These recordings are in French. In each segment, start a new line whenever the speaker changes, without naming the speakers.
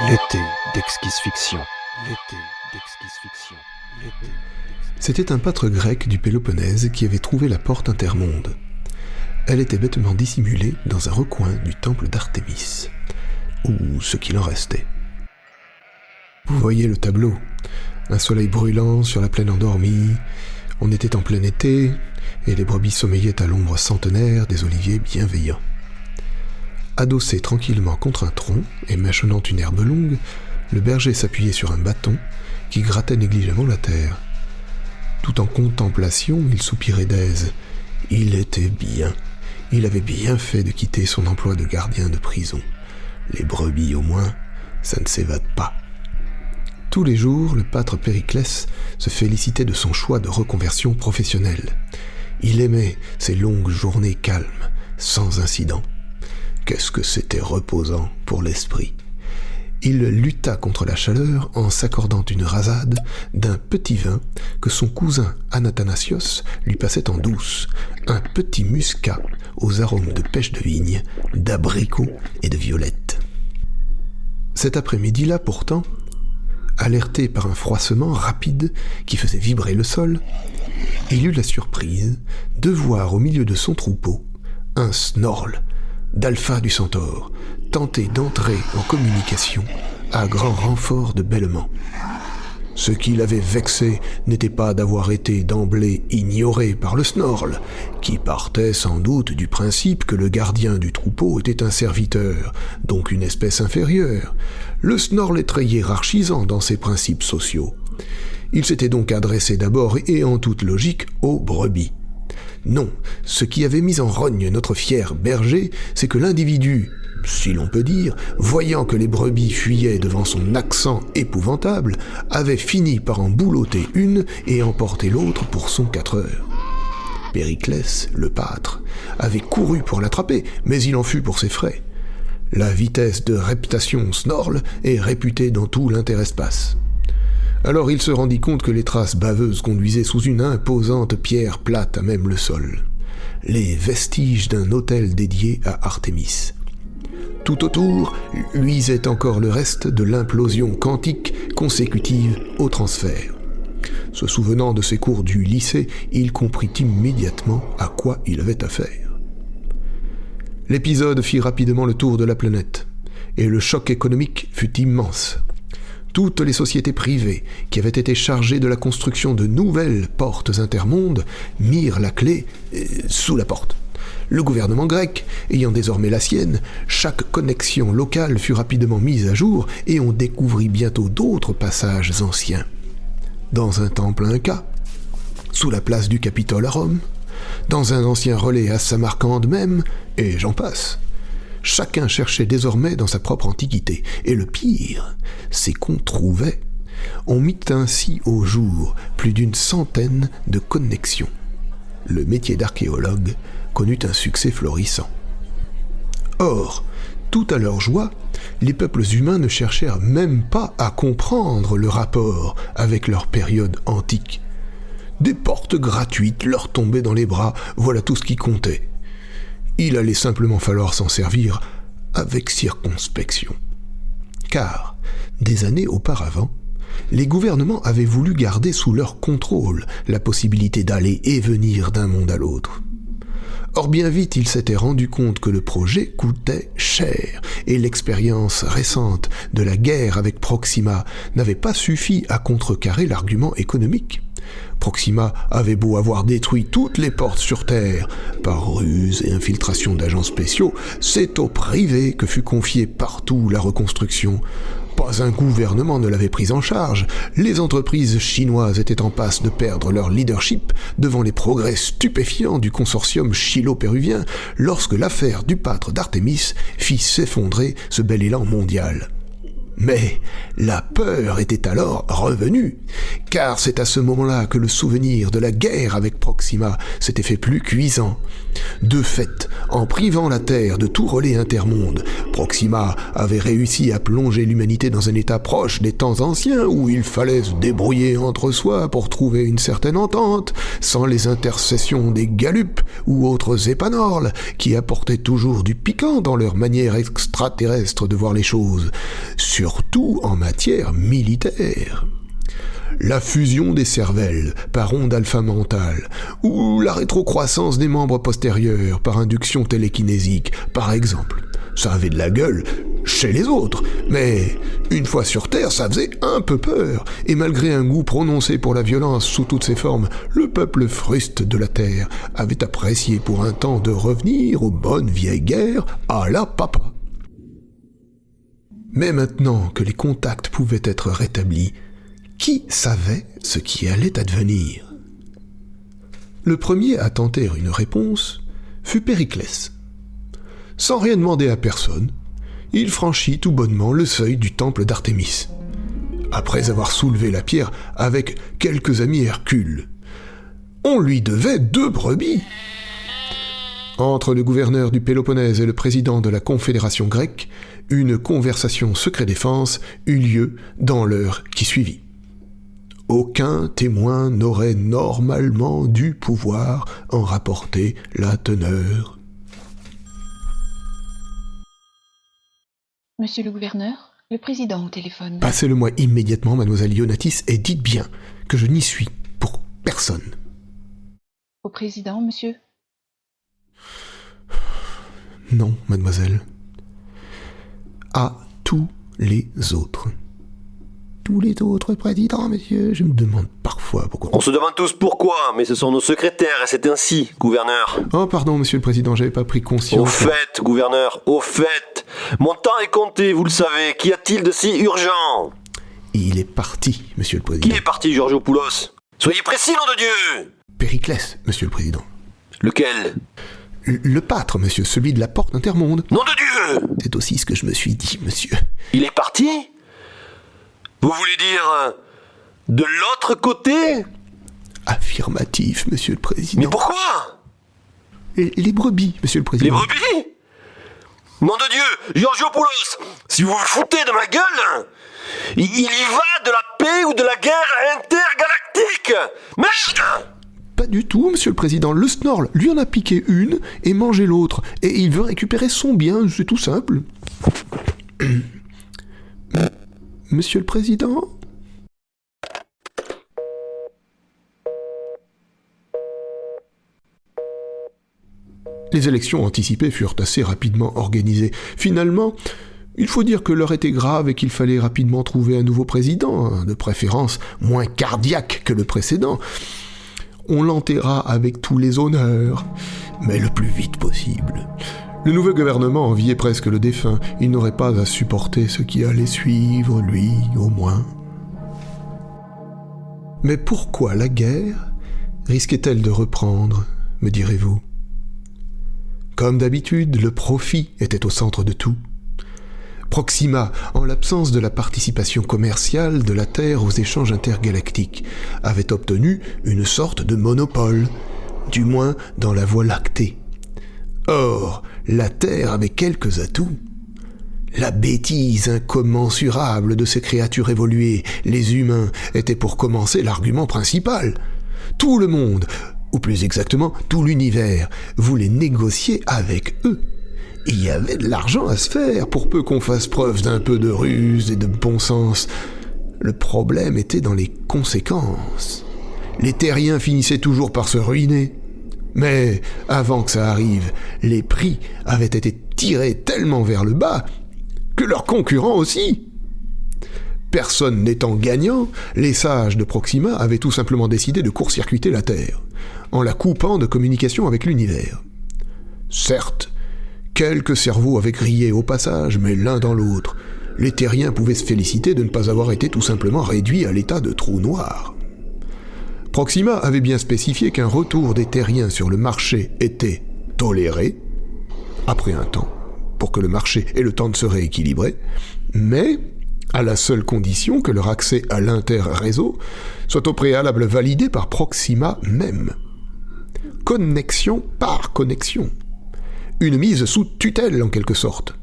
L'été d'Exquise Fiction. L'été d'Exquise Fiction. L'été.
C'était un pâtre grec du Péloponnèse qui avait trouvé la porte intermonde. Elle était bêtement dissimulée dans un recoin du temple d'Artémis, ou ce qu'il en restait. Vous voyez le tableau, un soleil brûlant sur la plaine endormie, on était en plein été, et les brebis sommeillaient à l'ombre centenaire des oliviers bienveillants. Adossé tranquillement contre un tronc et mâchonnant une herbe longue, le berger s'appuyait sur un bâton qui grattait négligemment la terre. Tout en contemplation, il soupirait d'aise. Il était bien. Il avait bien fait de quitter son emploi de gardien de prison. Les brebis, au moins, ça ne s'évade pas. Tous les jours, le pâtre Périclès se félicitait de son choix de reconversion professionnelle. Il aimait ces longues journées calmes, sans incident. Qu'est-ce que c'était reposant pour l'esprit. Il lutta contre la chaleur en s'accordant une rasade d'un petit vin que son cousin Anathanasios lui passait en douce, un petit muscat aux arômes de pêche de vigne, d'abricots et de violettes. Cet après-midi-là, pourtant, alerté par un froissement rapide qui faisait vibrer le sol, il eut la surprise de voir au milieu de son troupeau un snorle d'Alpha du Centaure, tenter d'entrer en communication à grand renfort de bêlements. Ce qui l'avait vexé n'était pas d'avoir été d'emblée ignoré par le Snorle, qui partait sans doute du principe que le gardien du troupeau était un serviteur, donc une espèce inférieure. Le Snorle est très hiérarchisant dans ses principes sociaux. Il s'était donc adressé d'abord et en toute logique aux brebis. Non, ce qui avait mis en rogne notre fier berger, c'est que l'individu, si l'on peut dire, voyant que les brebis fuyaient devant son accent épouvantable, avait fini par en boulotter une et emporter l'autre pour son 4 heures. Périclès, le pâtre, avait couru pour l'attraper, mais il en fut pour ses frais. La vitesse de reptation Snorle est réputée dans tout l'interespace. Alors il se rendit compte que les traces baveuses conduisaient sous une imposante pierre plate à même le sol. Les vestiges d'un autel dédié à Artémis. Tout autour luisait encore le reste de l'implosion quantique consécutive au transfert. Se souvenant de ses cours du lycée, il comprit immédiatement à quoi il avait affaire. L'épisode fit rapidement le tour de la planète, et le choc économique fut immense. Toutes les sociétés privées qui avaient été chargées de la construction de nouvelles portes intermondes mirent la clé sous la porte. Le gouvernement grec, ayant désormais la sienne, chaque connexion locale fut rapidement mise à jour et on découvrit bientôt d'autres passages anciens. Dans un temple inca, sous la place du Capitole à Rome, dans un ancien relais à Samarcande même, et j'en passe. Chacun cherchait désormais dans sa propre antiquité, et le pire, c'est qu'on trouvait. On mit ainsi au jour plus d'une centaine de connexions. Le métier d'archéologue connut un succès florissant. Or, tout à leur joie, les peuples humains ne cherchèrent même pas à comprendre le rapport avec leur période antique. Des portes gratuites leur tombaient dans les bras, voilà tout ce qui comptait. Il allait simplement falloir s'en servir avec circonspection. Car, des années auparavant, les gouvernements avaient voulu garder sous leur contrôle la possibilité d'aller et venir d'un monde à l'autre. Or bien vite, ils s'étaient rendus compte que le projet coûtait cher, et l'expérience récente de la guerre avec Proxima n'avait pas suffi à contrecarrer l'argument économique. Proxima avait beau avoir détruit toutes les portes sur Terre, par ruse et infiltration d'agents spéciaux, c'est au privé que fut confiée partout la reconstruction. Pas un gouvernement ne l'avait prise en charge. Les entreprises chinoises étaient en passe de perdre leur leadership devant les progrès stupéfiants du consortium chilo-péruvien lorsque l'affaire du pâtre d'Artémis fit s'effondrer ce bel élan mondial. Mais la peur était alors revenue, car c'est à ce moment-là que le souvenir de la guerre avec Proxima s'était fait plus cuisant. De fait, en privant la Terre de tout relais intermonde, Proxima avait réussi à plonger l'humanité dans un état proche des temps anciens où il fallait se débrouiller entre soi pour trouver une certaine entente, sans les intercessions des galupes ou autres épanorles qui apportaient toujours du piquant dans leur manière extraterrestre de voir les choses. surtout en matière militaire. La fusion des cervelles par onde alpha mentale, ou la rétrocroissance des membres postérieurs par induction télékinésique, par exemple. Ça avait de la gueule chez les autres, mais une fois sur Terre, ça faisait un peu peur, et malgré un goût prononcé pour la violence sous toutes ses formes, le peuple fruste de la Terre avait apprécié pour un temps de revenir aux bonnes vieilles guerres à la papa. Mais maintenant que les contacts pouvaient être rétablis, qui savait ce qui allait advenir? Le premier à tenter une réponse fut Périclès. Sans rien demander à personne, il franchit tout bonnement le seuil du temple d'Artémis, après avoir soulevé la pierre avec quelques amis Hercule. On lui devait 2 brebis. Entre le gouverneur du Péloponnèse et le président de la Confédération grecque, une conversation secret-défense eut lieu dans l'heure qui suivit. Aucun témoin n'aurait normalement dû pouvoir en rapporter la teneur.
Monsieur le gouverneur, le président au téléphone.
Passez-le-moi immédiatement, mademoiselle Ionatis, et dites bien que je n'y suis pour personne.
Au président, monsieur?
Non, mademoiselle. À tous les autres. Tous les autres présidents, monsieur, je me demande parfois pourquoi...
On se demande tous pourquoi, mais ce sont nos secrétaires, et c'est ainsi, gouverneur.
Oh, pardon, monsieur le président, j'avais pas pris conscience...
Au fait, gouverneur, au fait. Mon temps est compté, vous le savez. Qu'y a-t-il de si urgent?
Il est parti, monsieur le président.
Qui est parti, Georgiopoulos? Soyez précis, nom de Dieu!
Périclès, monsieur le président.
Lequel?
Le pâtre, monsieur, celui de la porte intermonde.
Nom de Dieu!
C'est aussi ce que je me suis dit, monsieur.
Il est parti? Vous voulez dire... de l'autre côté?
Affirmatif, monsieur le président.
Mais pourquoi?
Les brebis, monsieur le président.
Les brebis? Nom de Dieu, Georgiopoulos, si vous vous foutez de ma gueule, il y va de la paix ou de la guerre intergalactique. Merde!
Pas du tout, monsieur le président. Le Snorl lui en a piqué une et mangé l'autre. Et il veut récupérer son bien, c'est tout simple. Monsieur le président? Les élections anticipées furent assez rapidement organisées. Finalement, il faut dire que l'heure était grave et qu'il fallait rapidement trouver un nouveau président, de préférence moins cardiaque que le précédent. On l'enterra avec tous les honneurs, mais le plus vite possible. Le nouveau gouvernement enviait presque le défunt. Il n'aurait pas à supporter ce qui allait suivre, lui, au moins. Mais pourquoi la guerre risquait-elle de reprendre, me direz-vous? Comme d'habitude, le profit était au centre de tout. Proxima, en l'absence de la participation commerciale de la Terre aux échanges intergalactiques, avait obtenu une sorte de monopole, du moins dans la Voie lactée. Or, la Terre avait quelques atouts. La bêtise incommensurable de ces créatures évoluées, les humains, était pour commencer l'argument principal. Tout le monde, ou plus exactement tout l'univers, voulait négocier avec eux. Il y avait de l'argent à se faire, pour peu qu'on fasse preuve d'un peu de ruse et de bon sens. Le problème était dans les conséquences. Les terriens finissaient toujours par se ruiner. Mais, avant que ça arrive, les prix avaient été tirés tellement vers le bas que leurs concurrents aussi. Personne n'étant gagnant, les sages de Proxima avaient tout simplement décidé de court-circuiter la Terre, en la coupant de communication avec l'univers. Certes, quelques cerveaux avaient grillé au passage, mais l'un dans l'autre, les terriens pouvaient se féliciter de ne pas avoir été tout simplement réduits à l'état de trou noir. Proxima avait bien spécifié qu'un retour des terriens sur le marché était toléré, après un temps, pour que le marché ait le temps de se rééquilibrer, mais à la seule condition que leur accès à l'inter-réseau soit au préalable validé par Proxima même. Connexion par connexion. Une mise sous tutelle en quelque sorte.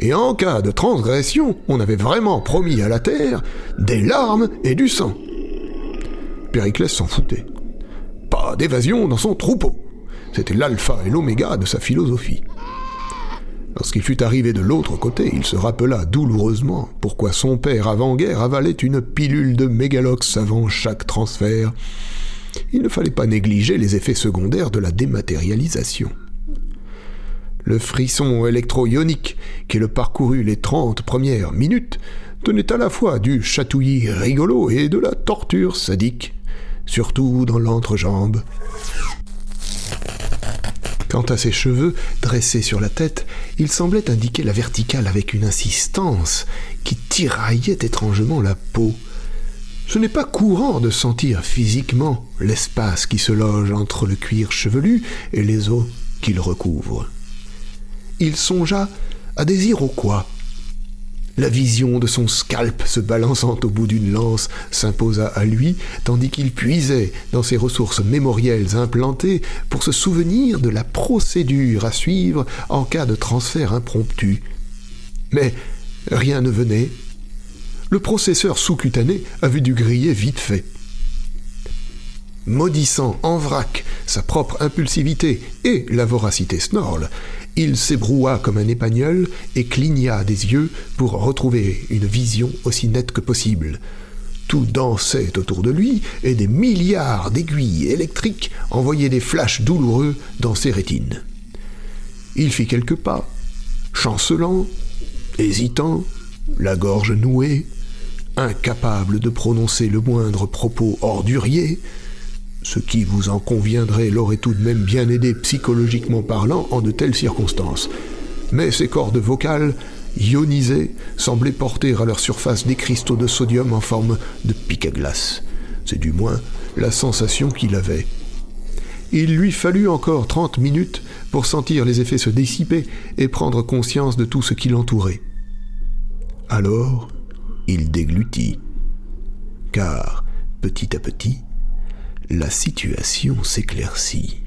Et en cas de transgression, on avait vraiment promis à la Terre des larmes et du sang. Périclès s'en foutait. Pas d'évasion dans son troupeau. C'était l'alpha et l'oméga de sa philosophie. Lorsqu'il fut arrivé de l'autre côté, il se rappela douloureusement pourquoi son père avant-guerre avalait une pilule de mégalox avant chaque transfert. Il ne fallait pas négliger les effets secondaires de la dématérialisation. Le frisson électro-ionique qui le parcourut les 30 premières minutes tenait à la fois du chatouillis rigolo et de la torture sadique, surtout dans l'entrejambe. Quant à ses cheveux, dressés sur la tête, ils semblaient indiquer la verticale avec une insistance qui tiraillait étrangement la peau. Ce n'est pas courant de sentir physiquement l'espace qui se loge entre le cuir chevelu et les os qui le recouvrent. Il songea à des Iroquois. La vision de son scalp se balançant au bout d'une lance s'imposa à lui, tandis qu'il puisait dans ses ressources mémorielles implantées pour se souvenir de la procédure à suivre en cas de transfert impromptu. Mais rien ne venait. Le processeur sous-cutané avait dû griller vite fait. Maudissant en vrac sa propre impulsivité et la voracité Snorl, il s'ébroua comme un épagnol et cligna des yeux pour retrouver une vision aussi nette que possible. Tout dansait autour de lui et des milliards d'aiguilles électriques envoyaient des flashs douloureux dans ses rétines. Il fit quelques pas, chancelant, hésitant, la gorge nouée, incapable de prononcer le moindre propos ordurier. Ce qui, vous en conviendrez, l'aurait tout de même bien aidé psychologiquement parlant en de telles circonstances. Mais ses cordes vocales, ionisées, semblaient porter à leur surface des cristaux de sodium en forme de pic à glace. C'est du moins la sensation qu'il avait. Il lui fallut encore 30 minutes pour sentir les effets se dissiper et prendre conscience de tout ce qui l'entourait. Alors, il déglutit. Car, petit à petit, la situation s'éclaircit.